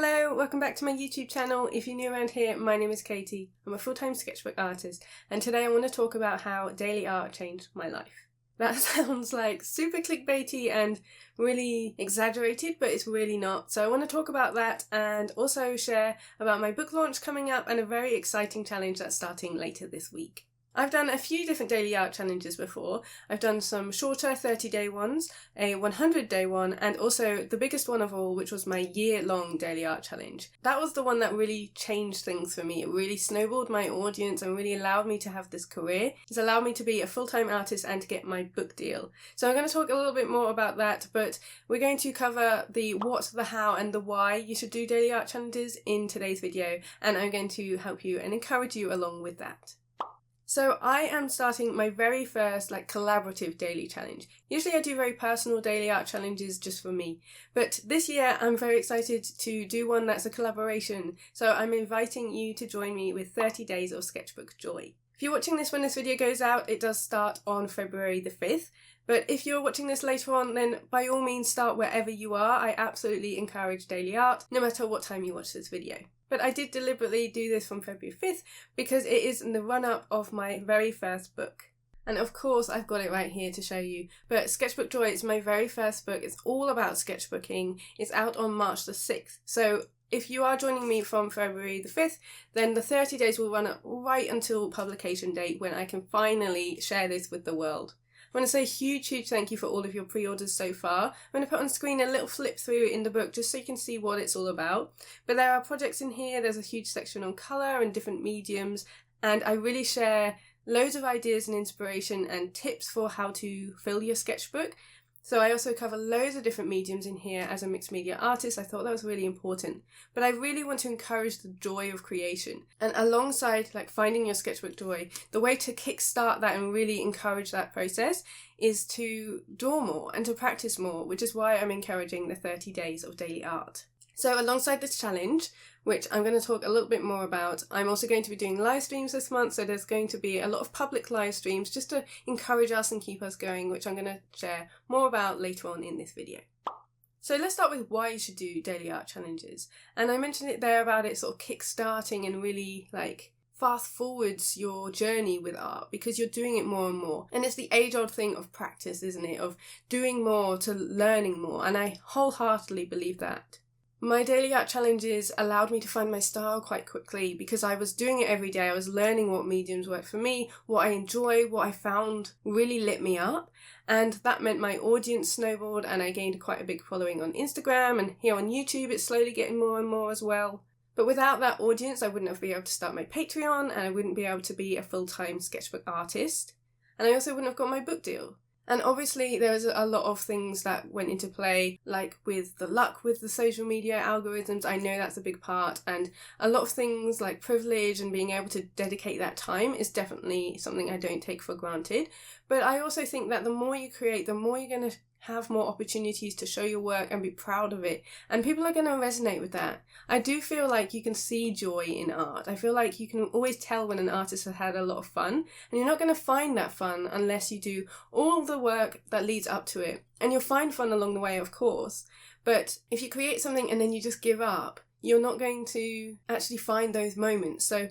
Hello, welcome back to my YouTube channel. If you're new around here, my name is Katie. I'm a full-time sketchbook artist, and today I want to talk about how daily art changed my life. That sounds like super clickbaity and really exaggerated, but it's really not. So I want to talk about that and also share about my book launch coming up and a very exciting challenge that's starting later this week. I've done a few different daily art challenges before. I've done some shorter 30-day ones, a 100-day one, and also the biggest one of all, which was my year-long daily art challenge. That was the one that really changed things for me. It really snowballed my audience and really allowed me to have this career. It's allowed me to be a full-time artist and to get my book deal. So I'm going to talk a little bit more about that, but we're going to cover the what, the how, and the why you should do daily art challenges in today's video, and I'm going to help you and encourage you along with that. So I am starting my very first collaborative daily challenge. Usually I do very personal daily art challenges just for me, but this year I'm very excited to do one that's a collaboration. So I'm inviting you to join me with 30 Days of Sketchbook Joy. If you're watching this when this video goes out, it does start on February the 5th. But if you're watching this later on, then by all means start wherever you are. I absolutely encourage daily art, no matter what time you watch this video. But I did deliberately do this from February 5th because it is in the run-up of my very first book. And of course, I've got it right here to show you. But Sketchbook Joy is my very first book. It's all about sketchbooking. It's out on March the 6th. So if you are joining me from February the 5th, then the 30 days will run up right until publication date when I can finally share this with the world. I want to say a huge thank you for all of your pre-orders so far. I'm going to put on screen a little flip through in the book just so you can see what it's all about. But there are projects in here, there's a huge section on colour and different mediums, and I really share loads of ideas and inspiration and tips for how to fill your sketchbook. So I also cover loads of different mediums in here as a mixed media artist. I thought that was really important. But I really want to encourage the joy of creation. And alongside finding your sketchbook joy, the way to kickstart that and really encourage that process is to draw more and to practice more, which is why I'm encouraging the 30 days of daily art. So alongside this challenge, which I'm going to talk a little bit more about, I'm also going to be doing live streams this month, so there's going to be a lot of public live streams just to encourage us and keep us going, which I'm going to share more about later on in this video. So let's start with why you should do daily art challenges. And I mentioned it there about it sort of kick-starting and really fast forwards your journey with art because you're doing it more and more. And it's the age-old thing of practice, isn't it? Of doing more to learning more. And I wholeheartedly believe that. My daily art challenges allowed me to find my style quite quickly because I was doing it every day. I was learning what mediums work for me, what I enjoy, what I found really lit me up. And that meant my audience snowballed and I gained quite a big following on Instagram, and here on YouTube it's slowly getting more and more as well. But without that audience I wouldn't have been able to start my Patreon, and I wouldn't be able to be a full-time sketchbook artist. And I also wouldn't have got my book deal. And obviously there was a lot of things that went into play, like with the luck with the social media algorithms. I know that's a big part, and a lot of things like privilege and being able to dedicate that time is definitely something I don't take for granted. But I also think that the more you create, the more you're going to have more opportunities to show your work and be proud of it. And people are going to resonate with that. I do feel like you can see joy in art. I feel like you can always tell when an artist has had a lot of fun. And you're not going to find that fun unless you do all the work that leads up to it. And you'll find fun along the way, of course. But if you create something and then you just give up, you're not going to actually find those moments. So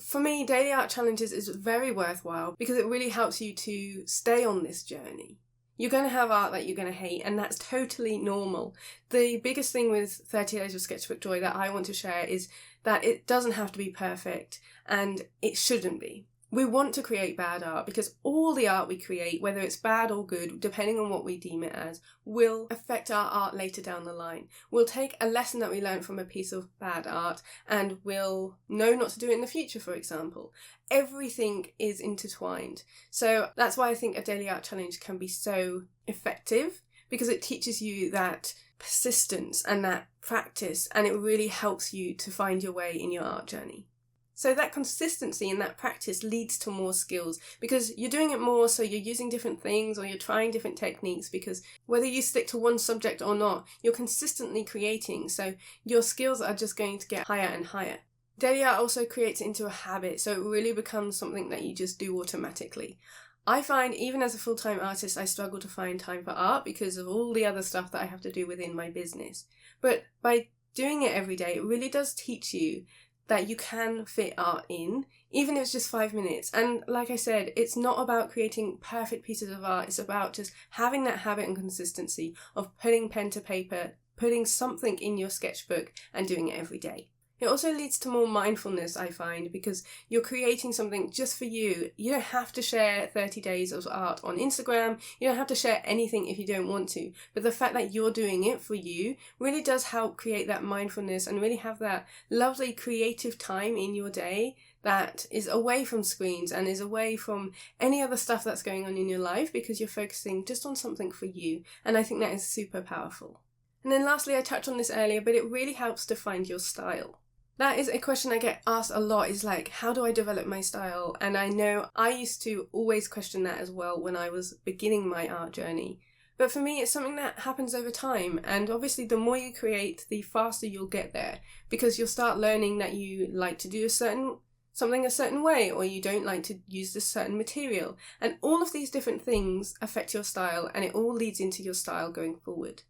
for me, daily art challenges is very worthwhile because it really helps you to stay on this journey. You're going to have art that you're going to hate, and that's totally normal. The biggest thing with 30 Days of Sketchbook Joy that I want to share is that it doesn't have to be perfect, and it shouldn't be. We want to create bad art because all the art we create, whether it's bad or good, depending on what we deem it as, will affect our art later down the line. We'll take a lesson that we learned from a piece of bad art and we'll know not to do it in the future, for example. Everything is intertwined. So that's why I think a daily art challenge can be so effective, because it teaches you that persistence and that practice, and it really helps you to find your way in your art journey. So that consistency and that practice leads to more skills because you're doing it more, so you're using different things or you're trying different techniques, because whether you stick to one subject or not, you're consistently creating, so your skills are just going to get higher and higher. Daily art also creates it into a habit, so it really becomes something that you just do automatically. I find even as a full-time artist, I struggle to find time for art because of all the other stuff that I have to do within my business. But by doing it every day, it really does teach you that you can fit art in, even if it's just 5 minutes. And like I said, it's not about creating perfect pieces of art. It's about just having that habit and consistency of putting pen to paper, putting something in your sketchbook and doing it every day. It also leads to more mindfulness, I find, because you're creating something just for you. You don't have to share 30 days of art on Instagram. You don't have to share anything if you don't want to. But the fact that you're doing it for you really does help create that mindfulness and really have that lovely creative time in your day that is away from screens and is away from any other stuff that's going on in your life, because you're focusing just on something for you. And I think that is super powerful. And then lastly, I touched on this earlier, but it really helps to find your style. That is a question I get asked a lot, is like, how do I develop my style? And I know I used to always question that as well when I was beginning my art journey. But for me, it's something that happens over time. And obviously, the more you create, the faster you'll get there, because you'll start learning that you like to do something a certain way, or you don't like to use this certain material. And all of these different things affect your style, and it all leads into your style going forward.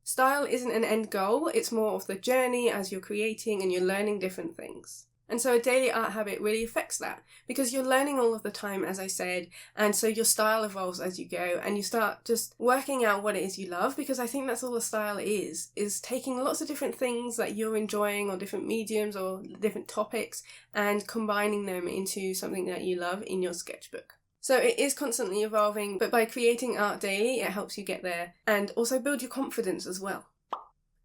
Style isn't an end goal, it's more of the journey as you're creating and you're learning different things. And so a daily art habit really affects that, because you're learning all of the time, as I said, and so your style evolves as you go, and you start just working out what it is you love, because I think that's all a style is taking lots of different things that you're enjoying, or different mediums or different topics, and combining them into something that you love in your sketchbook. So it is constantly evolving, but by creating art daily, it helps you get there and also build your confidence as well.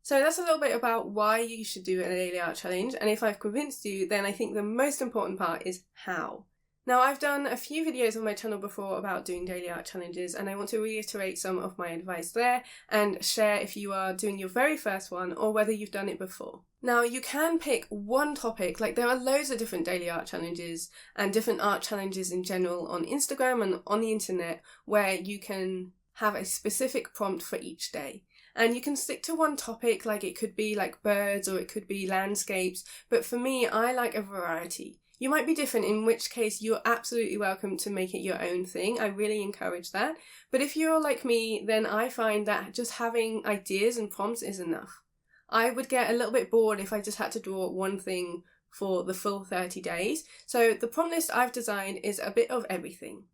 So that's a little bit about why you should do a daily art challenge, and if I've convinced you, then I think the most important part is how. Now, I've done a few videos on my channel before about doing daily art challenges, and I want to reiterate some of my advice there and share if you are doing your very first one or whether you've done it before. Now, you can pick one topic, like there are loads of different daily art challenges and different art challenges in general on Instagram and on the internet, where you can have a specific prompt for each day. And you can stick to one topic, like it could be like birds or it could be landscapes, but for me, I like a variety. You might be different, in which case you're absolutely welcome to make it your own thing. I really encourage that. But if you're like me, then I find that just having ideas and prompts is enough. I would get a little bit bored if I just had to draw one thing for the full 30 days. So the prompt list I've designed is a bit of everything.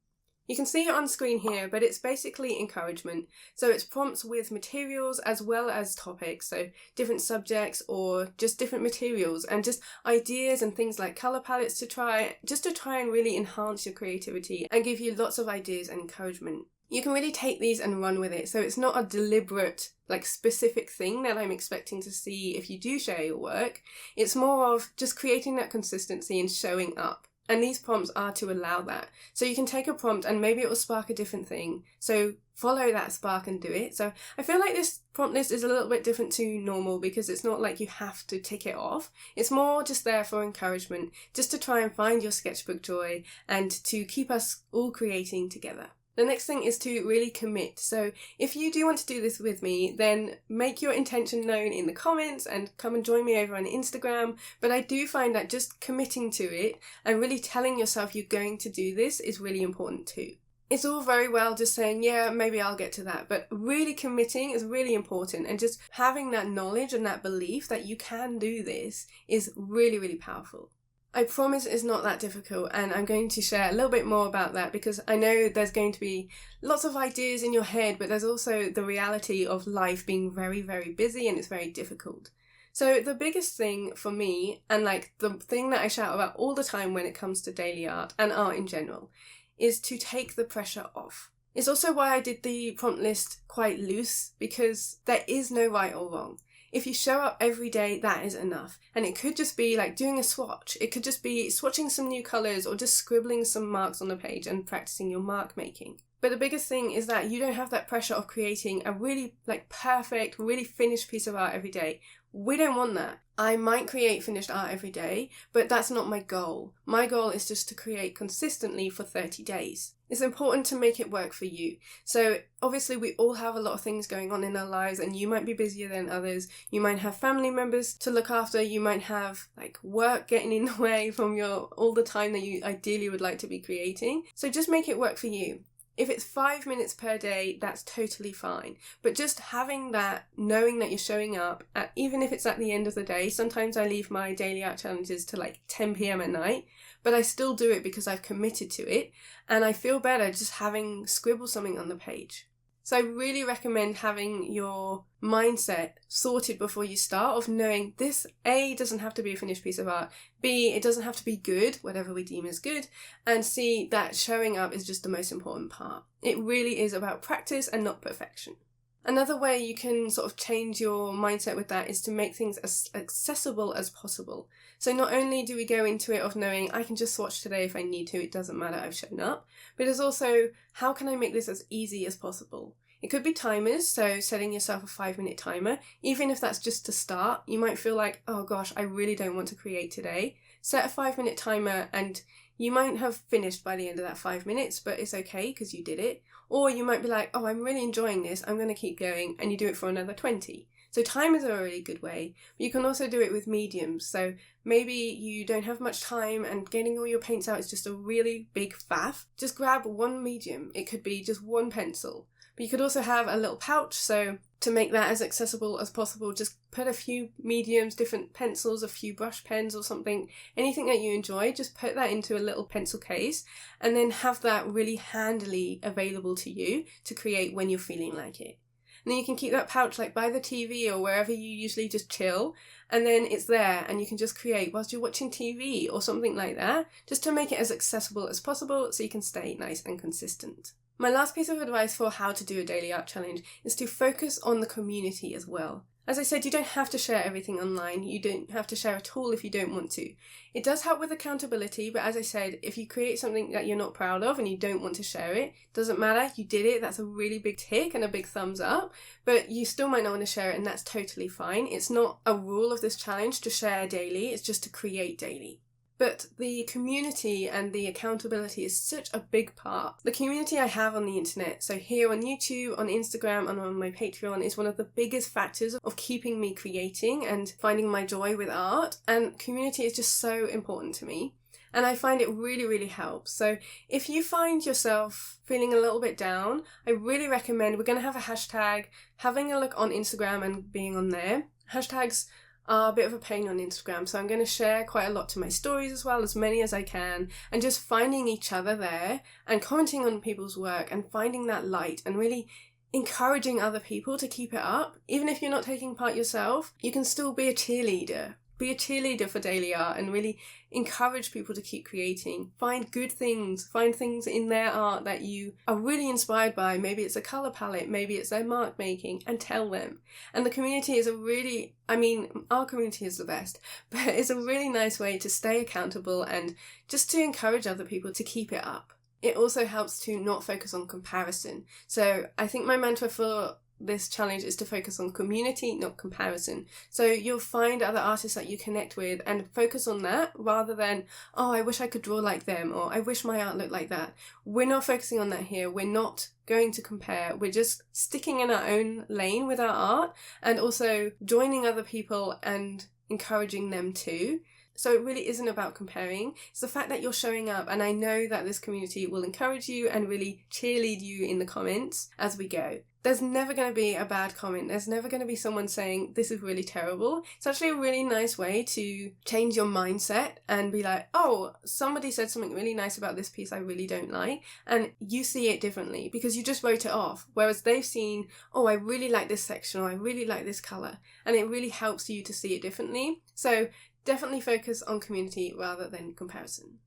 You can see it on screen here, but it's basically encouragement. So it's prompts with materials as well as topics, so different subjects or just different materials, and just ideas and things like colour palettes to try and really enhance your creativity and give you lots of ideas and encouragement. You can really take these and run with it, so it's not a deliberate, specific thing that I'm expecting to see if you do share your work. It's more of just creating that consistency and showing up. And these prompts are to allow that. So you can take a prompt and maybe it will spark a different thing. So follow that spark and do it. So I feel like this prompt list is a little bit different to normal, because it's not like you have to tick it off. It's more just there for encouragement, just to try and find your sketchbook joy and to keep us all creating together. The next thing is to really commit. So if you do want to do this with me, then make your intention known in the comments and come and join me over on Instagram. But I do find that just committing to it and really telling yourself you're going to do this is really important too. It's all very well just saying, yeah, maybe I'll get to that, but really committing is really important, and just having that knowledge and that belief that you can do this is really, really powerful. I promise it's not that difficult, and I'm going to share a little bit more about that, because I know there's going to be lots of ideas in your head, but there's also the reality of life being very, very busy, and it's very difficult. So the biggest thing for me, and the thing that I shout about all the time when it comes to daily art and art in general, is to take the pressure off. It's also why I did the prompt list quite loose, because there is no right or wrong. If you show up every day, that is enough. And it could just be like doing a swatch. It could just be swatching some new colours, or just scribbling some marks on the page and practicing your mark making. But the biggest thing is that you don't have that pressure of creating a really perfect, really finished piece of art every day. We don't want that. I might create finished art every day, but that's not my goal. My goal is just to create consistently for 30 days. It's important to make it work for you. So obviously we all have a lot of things going on in our lives, and you might be busier than others. You might have family members to look after. You might have work getting in the way from all the time that you ideally would like to be creating. So just make it work for you. If it's 5 minutes per day, that's totally fine. But just having that, knowing that you're showing up, even if it's at the end of the day, sometimes I leave my daily art challenges to like 10 p.m. at night, but I still do it because I've committed to it, and I feel better just having scribble something on the page. So I really recommend having your mindset sorted before you start, of knowing this, A, doesn't have to be a finished piece of art, B, it doesn't have to be good, whatever we deem as good, and C, that showing up is just the most important part. It really is about practice and not perfection. Another way you can sort of change your mindset with that is to make things as accessible as possible. So not only do we go into it of knowing I can just swatch today if I need to, it doesn't matter, I've shown up, but it's also how can I make this as easy as possible? It could be timers, so setting yourself a 5-minute timer. Even if that's just to start, you might feel like, oh gosh, I really don't want to create today. Set a 5-minute timer and you might have finished by the end of that 5 minutes, but it's okay because you did it. Or you might be like, oh, I'm really enjoying this, I'm going to keep going, and you do it for another 20. So timers are a really good way. But you can also do it with mediums. So maybe you don't have much time and getting all your paints out is just a really big faff. Just grab one medium. It could be just one pencil. But you could also have a little pouch, so to make that as accessible as possible, just put a few mediums, different pencils, a few brush pens or something, anything that you enjoy, just put that into a little pencil case and then have that really handily available to you to create when you're feeling like it. And then you can keep that pouch like by the TV or wherever you usually just chill, and then it's there and you can just create whilst you're watching TV or something like that, just to make it as accessible as possible so you can stay nice and consistent. My last piece of advice for how to do a daily art challenge is to focus on the community as well. As I said, you don't have to share everything online. You don't have to share at all if you don't want to. It does help with accountability, but as I said, if you create something that you're not proud of and you don't want to share it, doesn't matter, you did it, that's a really big tick and a big thumbs up, but you still might not want to share it and that's totally fine. It's not a rule of this challenge to share daily, it's just to create daily. But the community and the accountability is such a big part. The community I have on the internet, so here on YouTube, on Instagram and on my Patreon, is one of the biggest factors of keeping me creating and finding my joy with art. And community is just so important to me. And I find it really, really helps. So if you find yourself feeling a little bit down, I really recommend, we're going to have a hashtag, having a look on Instagram and being on there. Hashtags are a bit of a pain on Instagram, so I'm going to share quite a lot to my stories as well, as many as I can, and just finding each other there and commenting on people's work and finding that light and really encouraging other people to keep it up. Even if you're not taking part yourself, you can still be a cheerleader. Be a cheerleader for daily art and really encourage people to keep creating. Find good things. Find things in their art that you are really inspired by. Maybe it's a colour palette, maybe it's their mark making, and tell them. And the community is our community is the best, but it's a really nice way to stay accountable and just to encourage other people to keep it up. It also helps to not focus on comparison. So I think my mantra for this challenge is to focus on community, not comparison. So you'll find other artists that you connect with and focus on that rather than, oh, I wish I could draw like them, or I wish my art looked like that. We're not focusing on that here. We're not going to compare. We're just sticking in our own lane with our art and also joining other people and encouraging them too. So it really isn't about comparing. It's the fact that you're showing up, and I know that this community will encourage you and really cheerlead you in the comments as we go. There's never going to be a bad comment. There's never going to be someone saying, this is really terrible. It's actually a really nice way to change your mindset and be like, oh, somebody said something really nice about this piece I really don't like. And you see it differently because you just wrote it off. Whereas they've seen, oh, I really like this section, or I really like this colour. And it really helps you to see it differently. So definitely focus on community rather than comparison.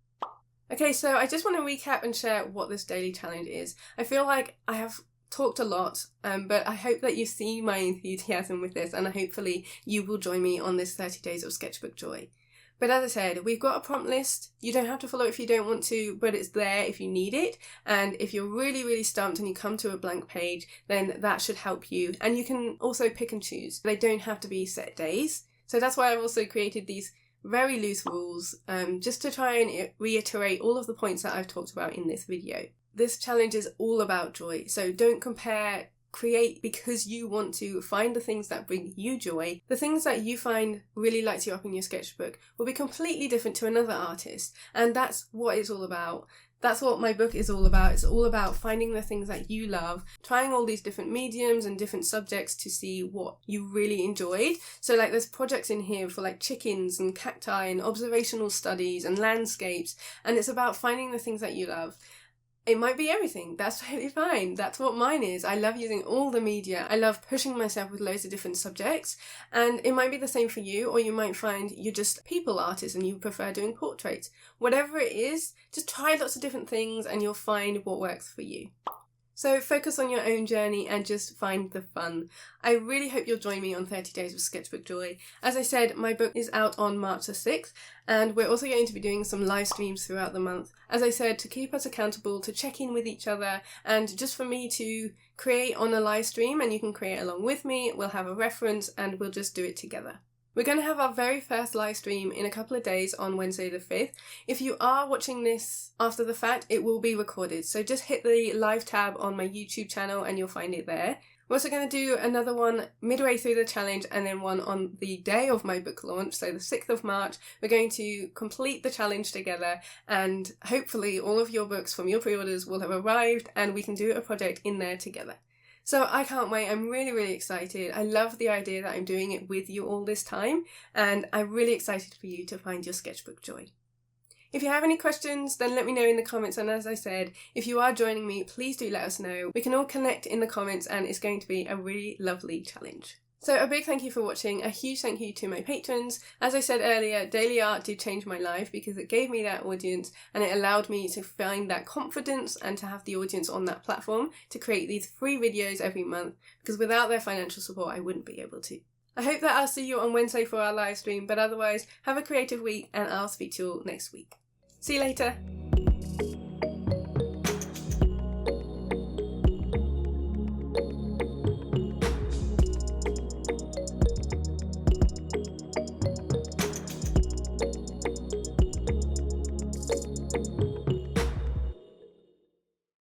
Okay, so I just want to recap and share what this daily challenge is. I feel like I have talked a lot, but I hope that you see my enthusiasm with this, and hopefully you will join me on this 30 Days of Sketchbook Joy. But as I said, we've got a prompt list. You don't have to follow it if you don't want to, but it's there if you need it. And if you're really, really stumped and you come to a blank page, then that should help you. And you can also pick and choose. They don't have to be set days. So that's why I've also created these very loose rules, just to try and reiterate all of the points that I've talked about in this video. This challenge is all about joy, so don't compare. Create because you want to. Find the things that bring you joy. The things that you find really lights you up in your sketchbook will be completely different to another artist, and that's what it's all about. That's what my book is all about. It's all about finding the things that you love, trying all these different mediums and different subjects to see what you really enjoyed. So like there's projects in here for like chickens and cacti and observational studies and landscapes, and it's about finding the things that you love. It might be everything. That's totally fine. That's what mine is. I love using all the media. I love pushing myself with loads of different subjects. And it might be the same for you, or you might find you're just a people artist and you prefer doing portraits. Whatever it is, just try lots of different things and you'll find what works for you. So focus on your own journey and just find the fun. I really hope you'll join me on 30 Days of Sketchbook Joy. As I said, my book is out on March the 6th, and we're also going to be doing some live streams throughout the month. As I said, to keep us accountable, to check in with each other, and just for me to create on a live stream, and you can create along with me. We'll have a reference and we'll just do it together. We're going to have our very first live stream in a couple of days on Wednesday the 5th. If you are watching this after the fact, it will be recorded. So just hit the live tab on my YouTube channel and you'll find it there. We're also going to do another one midway through the challenge and then one on the day of my book launch, so the 6th of March. We're going to complete the challenge together and hopefully all of your books from your pre-orders will have arrived and we can do a project in there together. So I can't wait. I'm really, really excited. I love the idea that I'm doing it with you all this time, and I'm really excited for you to find your sketchbook joy. If you have any questions, then let me know in the comments, and as I said, if you are joining me, please do let us know. We can all connect in the comments and it's going to be a really lovely challenge. So a big thank you for watching, a huge thank you to my patrons. As I said earlier, daily art did change my life because it gave me that audience and it allowed me to find that confidence and to have the audience on that platform to create these free videos every month, because without their financial support I wouldn't be able to. I hope that I'll see you on Wednesday for our live stream, but otherwise have a creative week and I'll speak to you all next week. See you later!